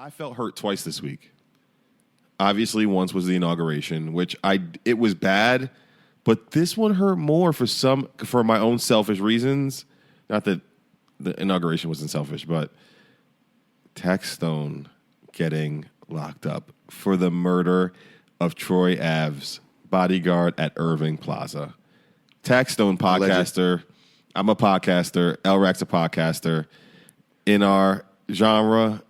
I felt hurt twice this week. Obviously, once was the inauguration, which it was bad, but this one hurt more for my own selfish reasons. Not that the inauguration wasn't selfish, but Taxstone getting locked up for the murder of Troy Ave's bodyguard at Irving Plaza. Taxstone podcaster. I'm a podcaster. Lrac's a podcaster. In our genre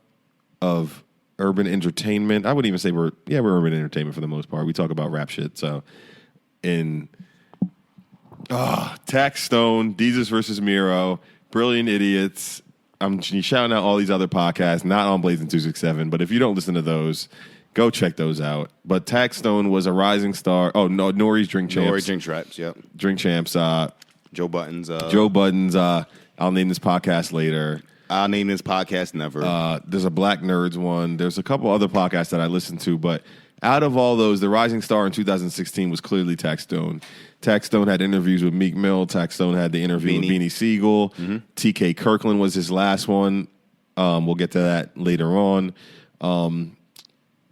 of urban entertainment, I wouldn't even say we're urban entertainment for the most part. We talk about rap shit. So Taxstone, Deezus versus Miro, Brilliant Idiots. I'm shouting out all these other podcasts, not on Blazing 267, but if you don't listen to those, go check those out. But Taxstone was a rising star. Oh, no, Nori's Drink Champs. Nori Drink Traps, yep. Drink Champs. Joe Buttons. I'll name this podcast later. I'll name this podcast never. There's a Black Nerds one. There's a couple other podcasts that I listen to, but out of all those, the rising star in 2016 was clearly Taxstone. Taxstone had interviews with Meek Mill. Taxstone had the interview with Beanie Siegel. Mm-hmm. TK Kirkland was his last one. We'll get to that later on.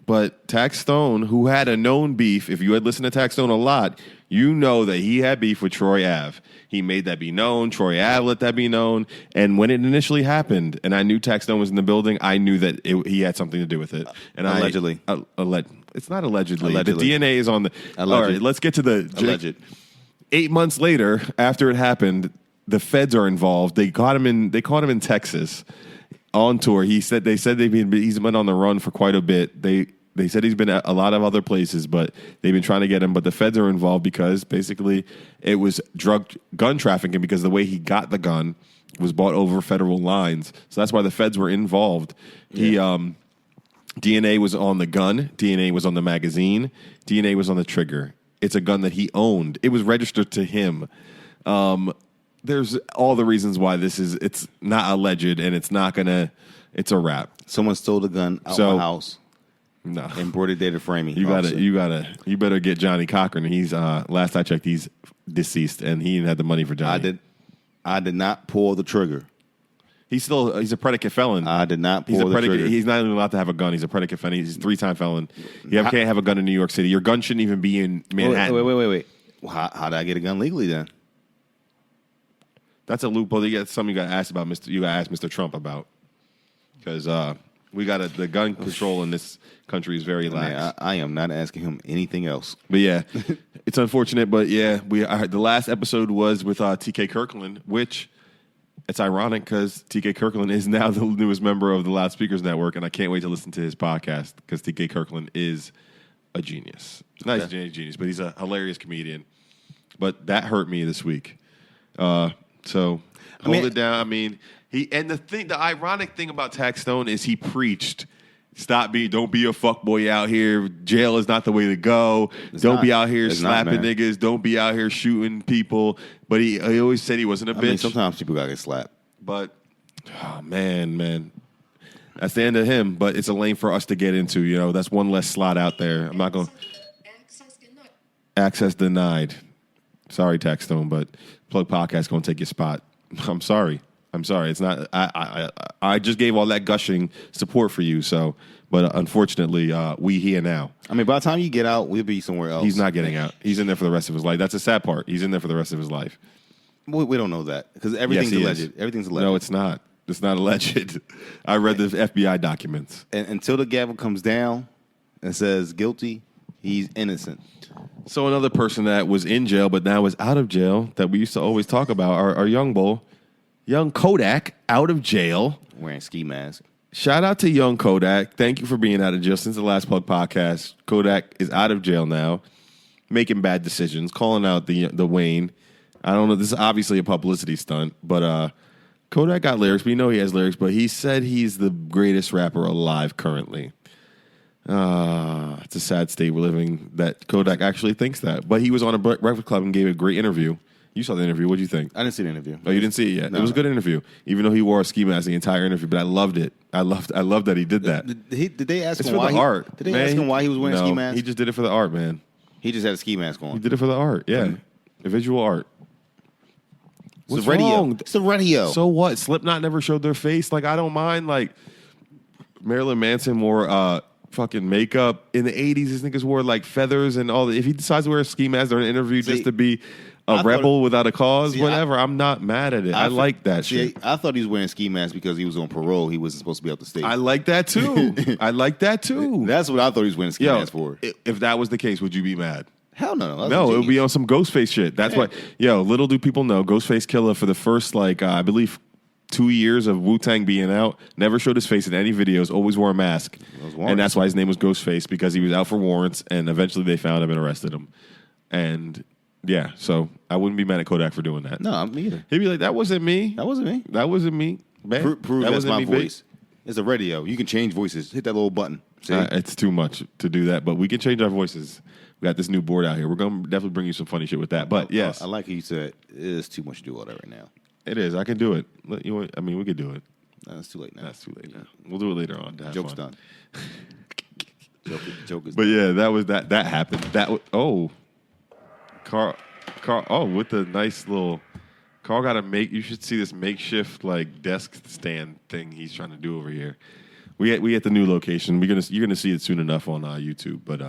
But Taxstone, who had a known beef, if you had listened to Taxstone a lot, you know that he had beef with Troy Ave. He made that be known. Troy Ave let that be known. And when it initially happened, and I knew Taxstone was in the building, I knew that he had something to do with it. And allegedly. It's not allegedly. Allegedly. The DNA is on the... Alleged. All right, let's get to the... Alleged. 8 months later, after it happened, the feds are involved. They caught him in Texas on tour. He's been on the run for quite a bit. They said he's been at a lot of other places, but they've been trying to get him. But the feds are involved because basically it was gun trafficking because the way he got the gun was bought over federal lines. So that's why the feds were involved. Yeah. DNA was on the gun. DNA was on the magazine. DNA was on the trigger. It's a gun that he owned. It was registered to him. There's all the reasons why it's not alleged and it's a wrap. Someone stole the gun out my house. No. And brought it there to frame me. You better get Johnny Cochran. He's last I checked, he's deceased, and he didn't have the money for Johnny. I did not pull the trigger. He's a predicate felon. I did not pull the trigger. He's not even allowed to have a gun. He's a predicate felon. He's a 3-time felon. You can't have a gun in New York City. Your gun shouldn't even be in Manhattan. Wait. Well, how did I get a gun legally then? That's a loophole. That's something you got to ask about. You got to ask Mr. Trump about because the gun control in this country is very lax. I am not asking him anything else. But yeah, it's unfortunate. But yeah, the last episode was with TK Kirkland, which it's ironic because TK Kirkland is now the newest member of the Loudspeakers Network, and I can't wait to listen to his podcast because TK Kirkland is a genius. Not a genius, but he's a hilarious comedian. But that hurt me this week. So hold it down. I mean, the ironic thing about Taxstone is he preached, don't be a fuckboy out here. Jail is not the way to go. Don't be out here slapping niggas. Don't be out here shooting people. But he always said he wasn't a bitch. Mean, sometimes people gotta get slapped. But man. That's the end of him, but it's a lane for us to get into. You know, that's one less slot out there. I'm not going. Access denied. Sorry, Taxstone, but Plug Podcast going to take your spot. I'm sorry. It's not. I just gave all that gushing support for you. But unfortunately, we here now. I mean, by the time you get out, we'll be somewhere else. He's not getting out. He's in there for the rest of his life. That's the sad part. He's in there for the rest of his life. We don't know that because everything's alleged. Everything's alleged. No, it's not. It's not alleged. I read the FBI documents. And until the gavel comes down and says guilty, he's innocent. So another person that was in jail but now is out of jail that we used to always talk about, our young bull, young Kodak, out of jail. Wearing ski mask. Shout out to young Kodak. Thank you for being out of jail since the last Plug Podcast. Kodak is out of jail now, making bad decisions, calling out the Wayne. I don't know. This is obviously a publicity stunt, but Kodak got lyrics. We know he has lyrics, but he said he's the greatest rapper alive currently. It's a sad state we're living that Kodak actually thinks that. But he was on a Breakfast Club and gave a great interview. You saw the interview. What did you think? I didn't see the interview. Oh, you didn't see it yet? No. It was a good interview, even though he wore a ski mask the entire interview. But I loved it. I loved that he did that. Did they ask him why? Art. Did they ask him why he was wearing a ski mask? He just did it for the art, man. He just had a ski mask on. He did it for the art. Yeah, the visual art. What's wrong? It's the radio. So what? Slipknot never showed their face. Like, I don't mind. Like, Marilyn Manson wore fucking makeup. In the 80s, these niggas wore like feathers and all that. If he decides to wear a ski mask during an interview just to be a rebel without a cause, whatever, I'm not mad at it. I like that shit. I thought he was wearing ski masks because he was on parole. He wasn't supposed to be out the state. I like that too. I like that too. That's what I thought he was wearing ski masks for. If that was the case, would you be mad? Hell no. No, it would be on some Ghostface shit. That's why, little do people know, Ghostface Killer for the first, I believe, 2 years of Wu-Tang being out, never showed his face in any videos, always wore a mask. And that's why his name was Ghostface, because he was out for warrants, and eventually they found him and arrested him. And, yeah, so I wouldn't be mad at Kodak for doing that. No, me either. He'd be like, that wasn't me. That wasn't me. That wasn't me. Man, Prove that that's wasn't my me, voice. It's a radio. You can change voices. Hit that little button. It's too much to do that, but we can change our voices. We got this new board out here. We're going to definitely bring you some funny shit with that. But, yes. I like how you said it is too much to do all that right now. It is. I can do it. We could do it. No, it's too late now. That's too late now. We'll do it later on. Joke's done. Joke is but done. yeah, that was that. That happened. Carl. With the nice little. Carl got you should see this makeshift desk stand thing he's trying to do over here. We at the new location. You're gonna see it soon enough on YouTube. But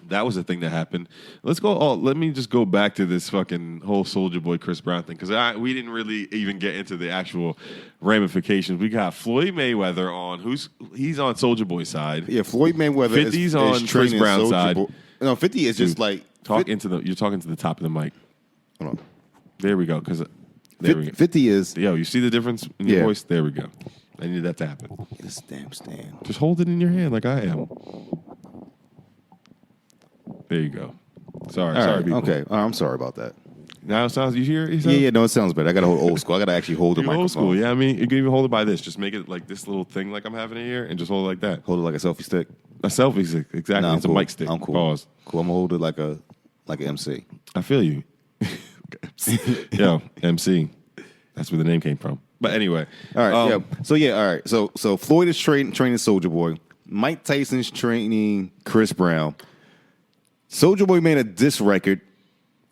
that was the thing that happened. Let me just go back to this fucking whole Soulja Boy Chris Brown thing, because we didn't really even get into the actual ramifications. We got Floyd Mayweather on. He's on Soulja Boy's side. Yeah, Floyd Mayweather 50's is on Chris Brown's side. No, 50 is just like you're talking to the top of the mic. Hold on. There we go. Because 50 is you see the difference in your voice? There we go. I need that to happen. This damn stand. Just hold it in your hand like I am. There you go. Sorry, people. Okay, I'm sorry about that. Now it sounds. You hear it? Yeah. No, it sounds better. I got to hold old school. I got to actually hold the microphone. Old school. Yeah, you can even hold it by this. Just make it like this little thing, like I'm having it here, and just hold it like that. Hold it like a selfie stick. A selfie stick, exactly. Nah, it's cool. a mic stick. I'm cool. Pause. Cool. I'm gonna hold it like an MC. I feel you. Yo, MC. That's where the name came from. But anyway, all right. All right. So Floyd is training Soulja Boy. Mike Tyson's training Chris Brown. Soulja Boy made a diss record.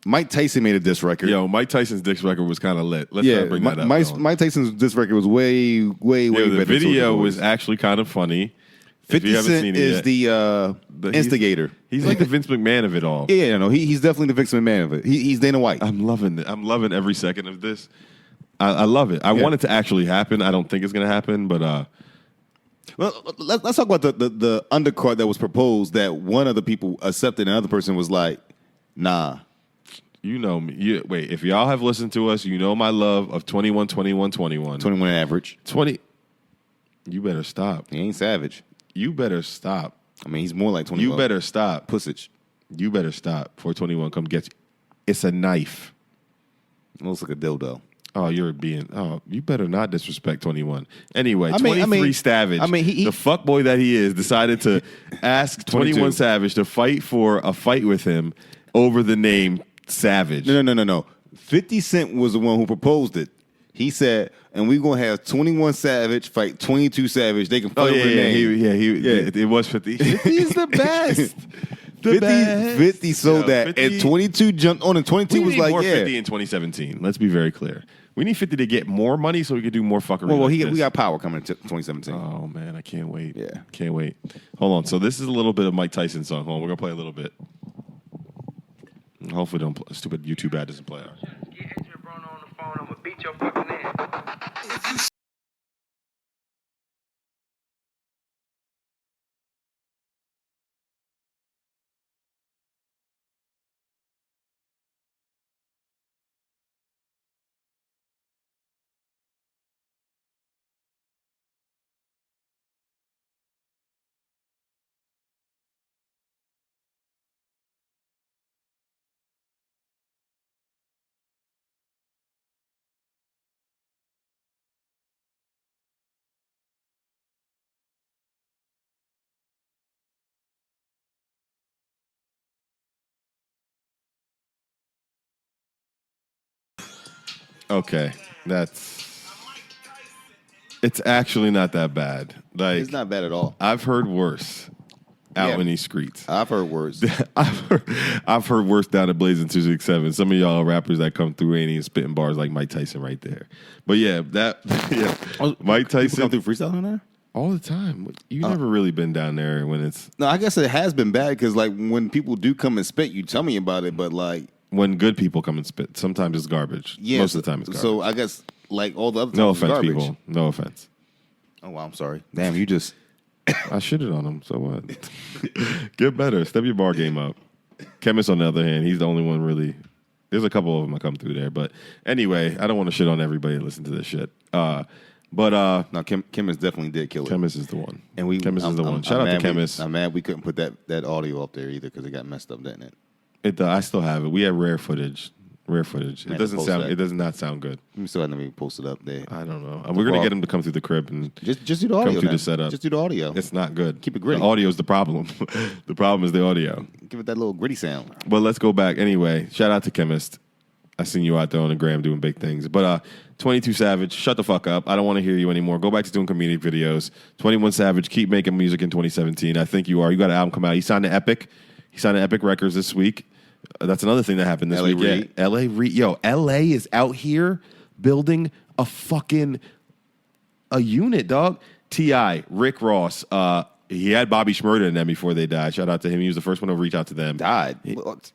Mike Tyson made a diss record. Yo, Mike Tyson's diss record was kind of lit. Let's not bring that up. Mike Tyson's diss record was way better. The video was actually kind of funny. 50 Cent is the instigator. He's like the Vince McMahon of it all. Yeah, no, he's definitely the Vince McMahon of it. He's Dana White. I'm loving it. I'm loving every second of this. I love it. I want it to actually happen. I don't think it's going to happen, but well, let's talk about the undercard that was proposed that one of the people accepted and the other person was like, nah. You know me. Wait, if y'all have listened to us, you know my love of 21, 21, 21. 21 average. 20. You better stop. He ain't savage. You better stop. I mean, he's more like 21. You better stop. Pussage. You better stop before 21 come get you. It's a knife. It looks like a dildo. Oh, you better not disrespect 21. Anyway, 23 Savage, the fuckboy that he is, decided to ask 21 Savage to fight for a fight with him over the name Savage. No. 50 Cent was the one who proposed it. He said, and we're going to have 21 Savage fight 22 Savage. They can fight over the name. It was 50. 50 is the best. 50 sold that. 50, and 22 jumped on, and 22 was like, more 50 in 2017. Let's be very clear. We need 50 to get more money so we can do more fuckery. Well, we got Power coming in 2017. Oh, man, I can't wait. Yeah. Can't wait. Hold on. So this is a little bit of Mike Tyson's song. Hold on. We're going to play a little bit. Hopefully stupid YouTube ad doesn't play out. Get extra bro on the phone. I'm going to beat your fucking ass. Okay, it's actually not that bad. Like, it's not bad at all. I've heard worse out in these streets. I've heard worse. I've heard worse down at Blazing 267. Some of y'all rappers that come through ain't even spitting bars like Mike Tyson right there. But yeah, Mike Tyson come through freestyle on there. All the time. You never really been down there when it's No, I guess it has been bad because like when people do come and spit, you tell me about it. But like when good people come and spit. Sometimes it's garbage. yeah, Most of the time it's garbage. So I guess like all the other times no it's offense, garbage. people. No offense. Oh, wow, I'm sorry. Damn, you just I shitted on him. So what? Get better. Step your bar game up. Chemist, on the other hand, he's the only one really. There's a couple of them that come through there. But anyway, I don't want to shit on everybody that listen to this shit. no, Chemist definitely did kill it. Chemist is the one. And we Chemist is the one. I'm Shout out to mad Chemist. I'm mad we couldn't put that audio up there either because it got messed up, didn't it? I still have it. We have rare footage. Rare footage. Man, It doesn't post sound. that. It does not sound good. We still haven't even posted up there. I don't know. We're gonna get him to come through the crib and Just do the audio. come through then. the setup. Just do the audio. It's not good. Keep it gritty. The audio is the problem. The problem is the audio. Give it that little gritty sound. But let's go back anyway. Shout out to Chemist. I seen you out there on the gram doing big things. But 22 Savage, shut the fuck up. I don't want to hear you anymore. Go back to doing comedic videos. 21 Savage, keep making music in 2017. I think you are. You got an album come out. He signed to Epic. He signed to Epic Records this week. That's another thing that happened this LA week. Reid. Yeah, LA Reid. Yo, LA is out here building a fucking a unit, dog. T.I., Rick Ross. He had Bobby Shmurda in them before they died. Shout out to him. He was the first one to reach out to them. Died. What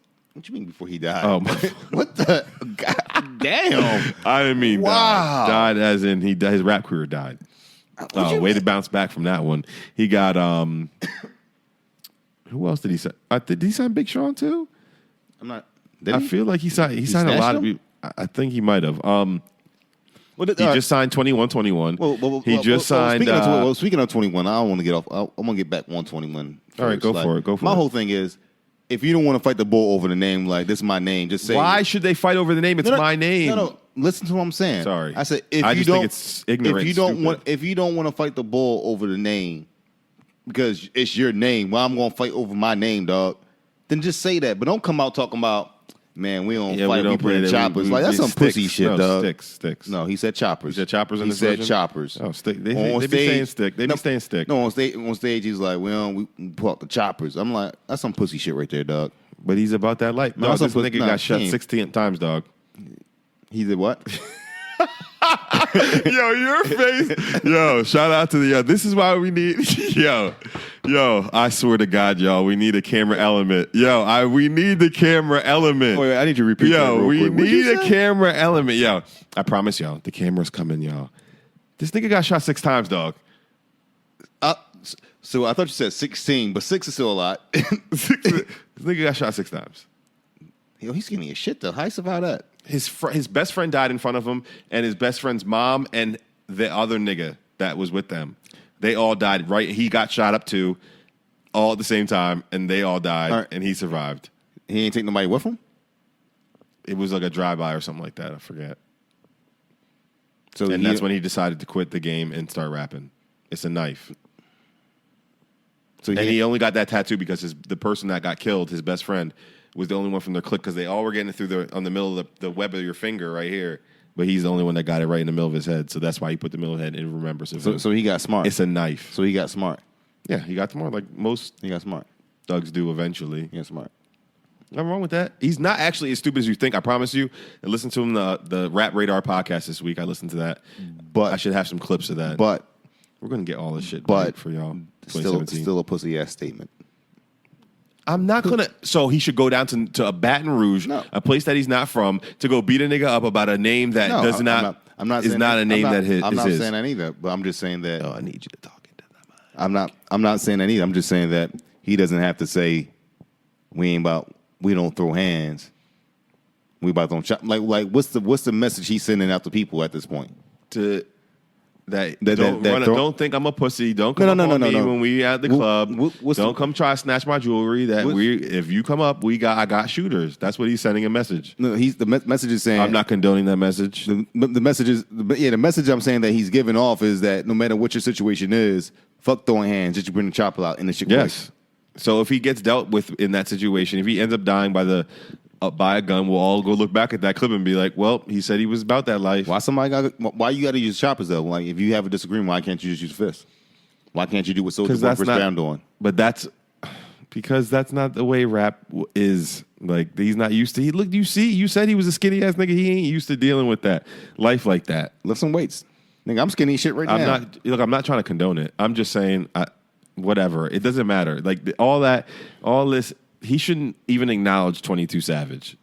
you mean before he died? Oh, my. What the? God damn. I didn't mean Wow. died as in his rap career died. Way to bounce back from that one. He got who else did he sign? Did he sign Big Sean too? I'm not. I feel like he signed a snatched lot of him? people. I think he might have. He He just signed 2121. He just signed. Speaking of 21, I don't want to get off. I want to get back 121. All right, go for it. Go for my it. whole thing is, if you don't want to fight the bull over the name, like this is my name, just say. Why should they fight over the name? It's my name. No. Listen to what I'm saying. Sorry. I said I if you just think don't, it's ignorant, if you don't want to fight the bull over the name because it's your name, well, I'm going to fight over my name, dog. Then just say that, but don't come out talking about. Man, we don't fight. We bring choppers. Like that's some pussy shit, dog. Sticks. No, he said choppers. He said choppers in He this said version? choppers. Oh, stick. They On be stage- saying stick. They be saying stick. No, on stage, he's like, well, we pull out the choppers. I'm like, that's some pussy shit right there, dog. But he's about that life. No, No, that's this not- nigga nah, got shot he ain't. 16 times, dog. He did what? Yo, your face. Yo, shout out to the. This is why we need. Yo, I swear to God, y'all, we need a camera element. Yo, we need the camera element. Wait, I need you to repeat that Yo, real we quick. What'd you need a say? camera element. Yo, I promise y'all, the camera's coming, y'all. This nigga got shot 6 times, dog. So I thought you said 16, but 6 is still a lot. This nigga got shot 6 times. Yo, he's getting his shit though. How you survive that? His best friend died in front of him, and his best friend's mom and the other nigga that was with them, they all died. Right, he got shot up too, all at the same time, and they all died, All right. and he survived. He ain't take nobody with him. It was like a drive-by or something like that. I forget. So And that's when he decided to quit the game and start rapping. It's a knife, So and he only got that tattoo because the person that got killed, his best friend, was the only one from their clique because they all were getting it through on the middle of the web of your finger right here. But he's the only one that got it right in the middle of his head, so that's why he put the middle of his head and remembers it. So he got smart. It's a knife. So he got smart. Yeah, he got more like most He got smart. thugs do eventually. He got smart. Nothing wrong with that. He's not actually as stupid as you think, I promise you. And listen to him, the Rap Radar podcast this week. I listened to that. But I should have some clips of that. But we're going to get all this shit but right for y'all. still 2017. a pussy ass statement. I'm not going to. So he should go down to a Baton Rouge, No. a place that he's not from, to go beat a nigga up about a name that No, does not. I'm not is saying not a name I'm not, that his, I'm is not his. saying that either. But I'm just saying that. Oh, I need you to talk into that. I'm not saying that either. I'm just saying that he doesn't have to say we don't throw hands. We about to chop. Like what's the message he's sending out to people at this point? To that That- don't, that run, throw- don't think I'm a pussy. Don't come No, up no, on no, me no. when we at the club. what's don't the- come try to snatch my jewelry. If you come up, I got shooters. That's what he's sending a message. No, message is saying I'm not condoning that message. the message is the message I'm saying that he's giving off is that no matter what your situation is, fuck throwing hands, just bring the chopper out and the shit. Yes. So if he gets dealt with in that situation, if he ends up dying by a gun, we'll all go look back at that clip and be like, well, he said he was about that life. Why you got to use choppers though? Like if you have a disagreement, why can't you just use fists? Why can't you do what Soulja Boy that's Chris not- Brown doing? But that's because that's not the way rap is. Like he's not used to. You said he was a skinny ass nigga. He ain't used to dealing with that life like that. Lift some weights. Nigga, I'm skinny shit right now. I'm not trying to condone it. I'm just saying, whatever. It doesn't matter. Like all this, he shouldn't even acknowledge 22 Savage.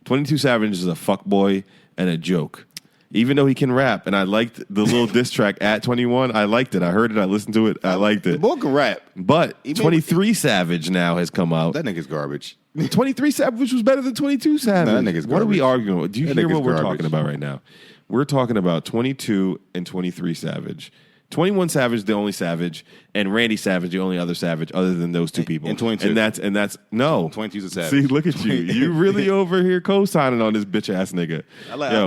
22 Savage is a fuckboy and a joke. Even though he can rap, and I liked the little diss track at 21, I liked it. I heard it, I listened to it, I liked it. The boy can rap. But 23 Savage now has come out. That nigga's garbage. 23 Savage was better than 22 Savage. No, that nigga's What are we garbage. arguing about? Do you That hear nigga's what we're garbage. talking about right now? We're talking about 22 and 23 Savage. 21 Savage, the only Savage, and Randy Savage, the only other Savage other than those two people. And 22. And that's no. 22's a Savage. See, look at you. You really over here co-signing on this bitch ass nigga.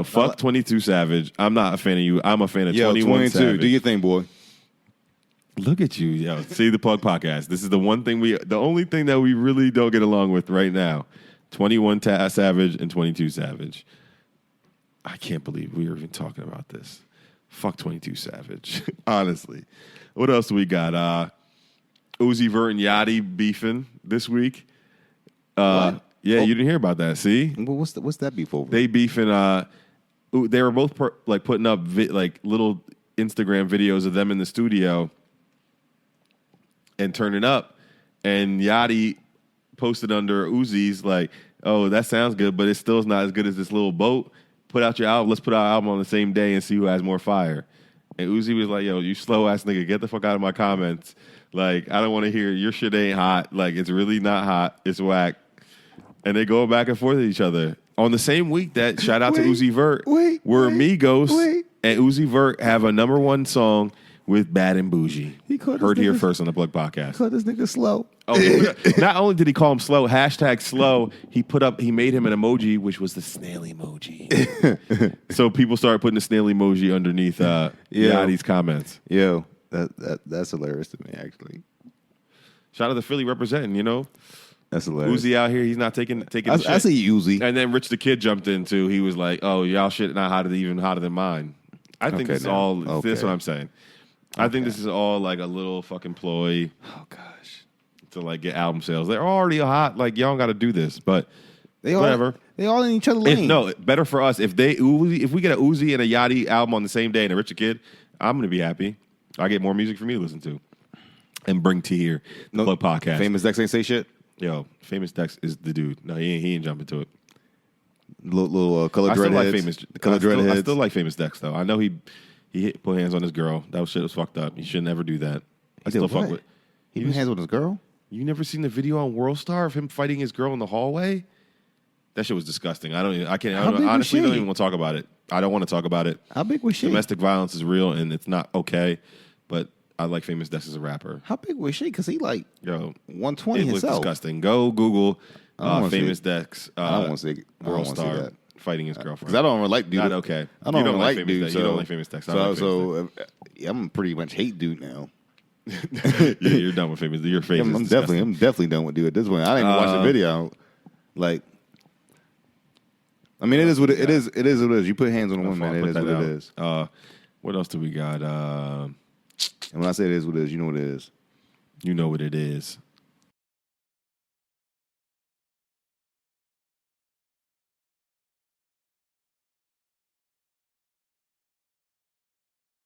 Fuck 22 Savage. I'm not a fan of you. I'm a fan of 21 22. Savage. Do your thing, boy. Look at you, yo. See the Plug Podcast. This is the only thing that we really don't get along with right now. 21 Savage and 22 Savage. I can't believe we are even talking about this. Fuck 22 Savage. Honestly. What else do we got? Uzi Vert and Yachty beefing this week. Yeah, you didn't hear about that. See? Well, what's that beef over? They beefing. They were both putting up little Instagram videos of them in the studio and turning up. And Yachty posted under Uzi's like, "Oh, that sounds good, but it still is not as good as this little boat. Put out your album. Let's put out our album on the same day and see who has more fire." And Uzi was like, "Yo, you slow ass nigga, get the fuck out of my comments. Like, I don't want to hear your shit ain't hot. Like, it's really not hot. It's whack." And they go back and forth with each other. On the same week that, shout out to Uzi Vert, where Migos and Uzi Vert have a #1 song with Bad and Bougie. Heard here first on the Plug Podcast. Call this nigga slow. Oh, not only did he call him slow, #slow, he made him an emoji, which was the snail emoji. So people started putting the snail emoji underneath Yachty's comments. Yo, that's hilarious to me, actually. Shout out to Philly representing, you know. That's hilarious. Uzi out here, he's not taking I shit. see Uzi. And then Rich the Kid jumped in too. He was like, "Oh, y'all shit not hotter even hotter than mine." I think this is all. Okay. That's what I'm saying. I think this is all like a little fucking ploy. Oh gosh. To like get album sales. They're already hot. Like y'all don't got to do this, but whatever. They all in each other's lane. Better for us if we get a Uzi and a Yachty album on the same day and a Rich the Kid, I'm gonna be happy. I get more music for me to listen to and bring to here the Plug Podcast. Famous Dex ain't say shit. Yo, Famous Dex is the dude. No, he ain't jumping to it. Little color dreadheads. I still like Famous Dex though. I know he put hands on his girl. That shit was fucked up. He should never do that. I still fuck with. He put hands on his girl. You never seen the video on World Star of him fighting his girl in the hallway? That shit was disgusting. Honestly, don't even want to talk about it. I don't want to talk about it. How big was she? Domestic violence is real and it's not okay. But I like Famous Dex as a rapper. How big was she? Because he 120 it was himself. disgusting. Go Google Famous Dex. I don't want to see World Star fighting his girlfriend. Because I don't really like dude. Not okay. I don't really like dude. You don't like Famous Dex. I'm pretty much hate dude now. Yeah, you're done with Famous. Your face. I'm definitely done with dude at this point. I didn't even watch the video. I mean, it is what it is. It is what it is. You put hands on a woman, man. It is what it is. What else do we got? And when I say it is what it is, you know what it is. You know what it is.